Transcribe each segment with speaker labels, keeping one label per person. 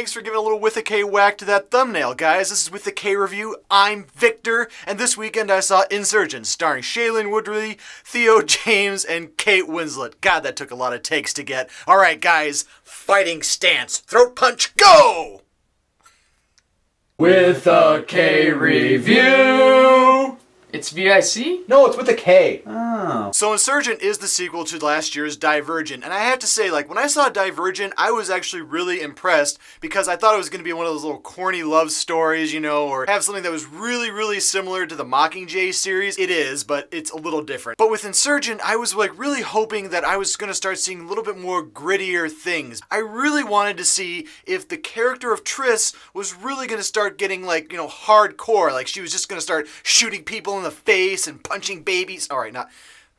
Speaker 1: thanks for giving a little With a K whack to that thumbnail, guys. This is With a K Review. I'm Victor, and this weekend I saw Insurgent, starring Shailene Woodley, Theo James, and Kate Winslet. God, that took a lot of takes to get. Alright, guys, fighting stance, throat punch, go!
Speaker 2: With a K Review!
Speaker 3: It's VIC?
Speaker 2: No, it's with a K.
Speaker 3: Oh.
Speaker 1: So Insurgent is the sequel to last year's Divergent, and I have to say, like, when I saw Divergent, I was actually really impressed because I thought it was going to be one of those little corny love stories, you know, or have something that was really, really similar to the Mockingjay series. It is, but it's a little different. But with Insurgent, I was like really hoping that I was going to start seeing a little bit more grittier things. I really wanted to see if the character of Triss was really going to start getting, like, you know, hardcore, like she was just going to start shooting people in the face and punching babies. All right, not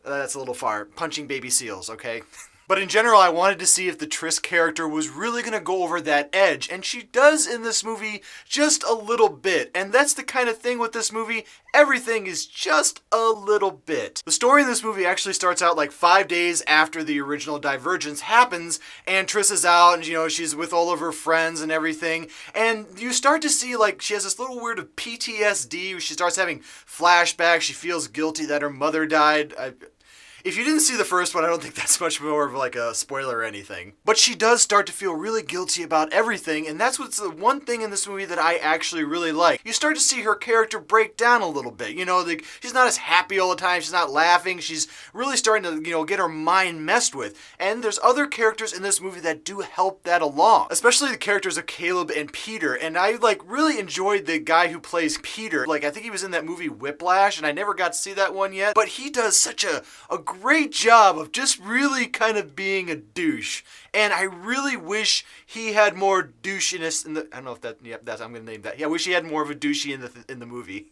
Speaker 1: that's a little far. Punching baby seals, okay? But in general, I wanted to see if the Triss character was really going to go over that edge, and she does in this movie just a little bit. And that's the kind of thing with this movie, everything is just a little bit. The story in this movie actually starts out like 5 days after the original Divergence happens, and Triss is out, and you know, she's with all of her friends and everything, and you start to see like she has this little weird of PTSD. She starts having flashbacks, she feels guilty that her mother died. If you didn't see the first one, I don't think that's much more of like a spoiler or anything. But she does start to feel really guilty about everything, and that's what's the one thing in this movie that I actually really like. You start to see her character break down a little bit. You know, like, she's not as happy all the time, she's not laughing, she's really starting to, you know, get her mind messed with. And there's other characters in this movie that do help that along. Especially the characters of Caleb and Peter, and I like really enjoyed the guy who plays Peter. Like, I think he was in that movie Whiplash, and I never got to see that one yet, but he does such a great job of just really kind of being a douche, and I really wish he had more douchiness in the. I don't know if that. Yep, that's. I'm gonna name that. Yeah, I wish he had more of a douchey in the movie.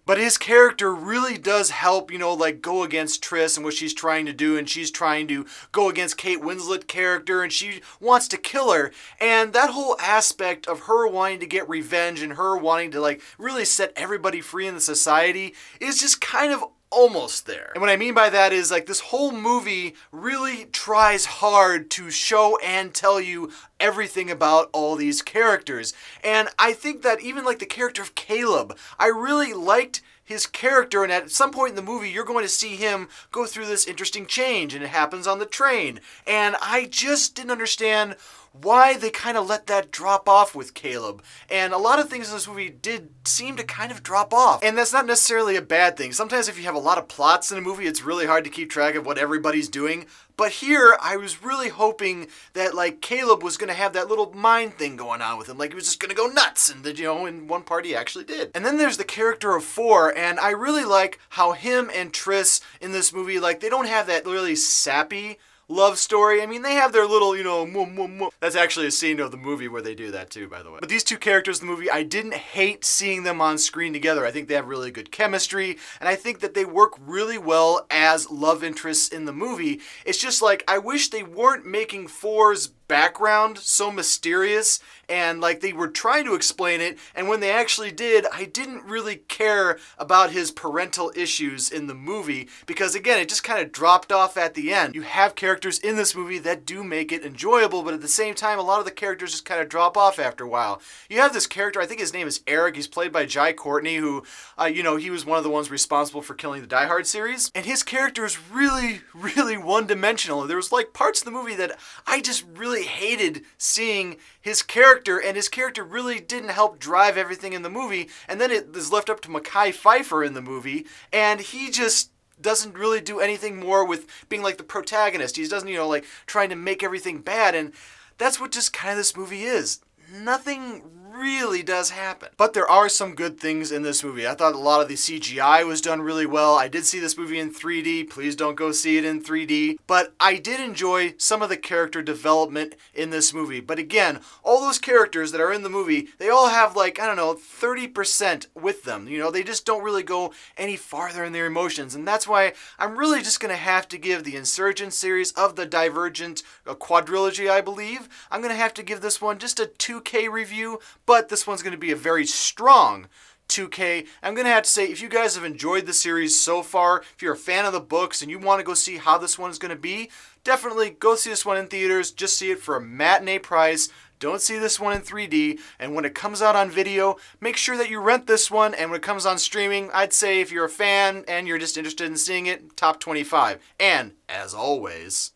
Speaker 1: But his character really does help, you know, like go against Triss and what she's trying to do, and she's trying to go against Kate Winslet character, and she wants to kill her, and that whole aspect of her wanting to get revenge and her wanting to like really set everybody free in the society is just kind of almost there. And what I mean by that is like this whole movie really tries hard to show and tell you everything about all these characters. And I think that even like the character of Caleb, I really liked his character, and at some point in the movie you're going to see him go through this interesting change, and it happens on the train. And I just didn't understand why they kind of let that drop off with Caleb. And a lot of things in this movie did seem to kind of drop off. And that's not necessarily a bad thing. Sometimes if you have a lot of plots in a movie, it's really hard to keep track of what everybody's doing. But here, I was really hoping that, like, Caleb was going to have that little mind thing going on with him. Like, he was just going to go nuts. And, you know, in one part he actually did. And then there's the character of Four, and I really like how him and Triss in this movie, like, they don't have that really sappy love story. I mean, they have their little, you know, that's actually a scene of the movie where they do that too, by the way. But these two characters in the movie, I didn't hate seeing them on screen together. I think they have really good chemistry, and I think that they work really well as love interests in the movie. It's just like, I wish they weren't making Four's background so mysterious, and like they were trying to explain it, and when they actually did, I didn't really care about his parental issues in the movie, because again, it just kind of dropped off at the end. You have characters in this movie that do make it enjoyable, but at the same time, a lot of the characters just kind of drop off after a while. You have this character, I think his name is Eric, he's played by Jai Courtney, who, you know, he was one of the ones responsible for killing the Die Hard series, and his character is really, really one-dimensional. There was like parts of the movie that I just really hated seeing his character, and his character really didn't help drive everything in the movie, and then it is left up to Mekhi Phifer in the movie, and he just doesn't really do anything more with being like the protagonist. He doesn't, you know, like trying to make everything bad, and that's what just kind of this movie is. Nothing really does happen. But there are some good things in this movie. I thought a lot of the CGI was done really well. I did see this movie in 3D. Please don't go see it in 3D. But I did enjoy some of the character development in this movie. But again, all those characters that are in the movie, they all have like, I don't know, 30% with them. You know, they just don't really go any farther in their emotions. And that's why I'm really just going to have to give the Insurgent series of the Divergent, a quadrilogy, I believe. I'm going to have to give this one just a 2K review, but this one's going to be a very strong 2K. I'm going to have to say, if you guys have enjoyed the series so far, if you're a fan of the books and you want to go see how this one's going to be, definitely go see this one in theaters. Just see it for a matinee price. don't see this one in 3D, and when it comes out on video, make sure that you rent this one, and when it comes on streaming, I'd say if you're a fan and you're just interested in seeing it, top 25. And, as always,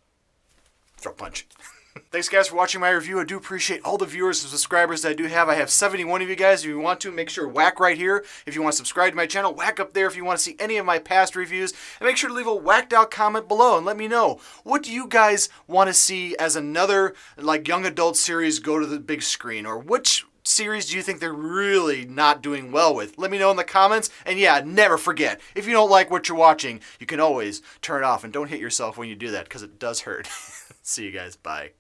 Speaker 1: throw punch. Thanks guys for watching my review. I do appreciate all the viewers and subscribers that I do have. I have 71 of you guys. If you want to, make sure whack right here. If you want to subscribe to my channel, whack up there if you want to see any of my past reviews. And make sure to leave a whacked out comment below and let me know, what do you guys want to see as another like young adult series go to the big screen? Or which series do you think they're really not doing well with? Let me know in the comments. And yeah, never forget, if you don't like what you're watching, you can always turn it off. And don't hit yourself when you do that, because it does hurt. See you guys. Bye.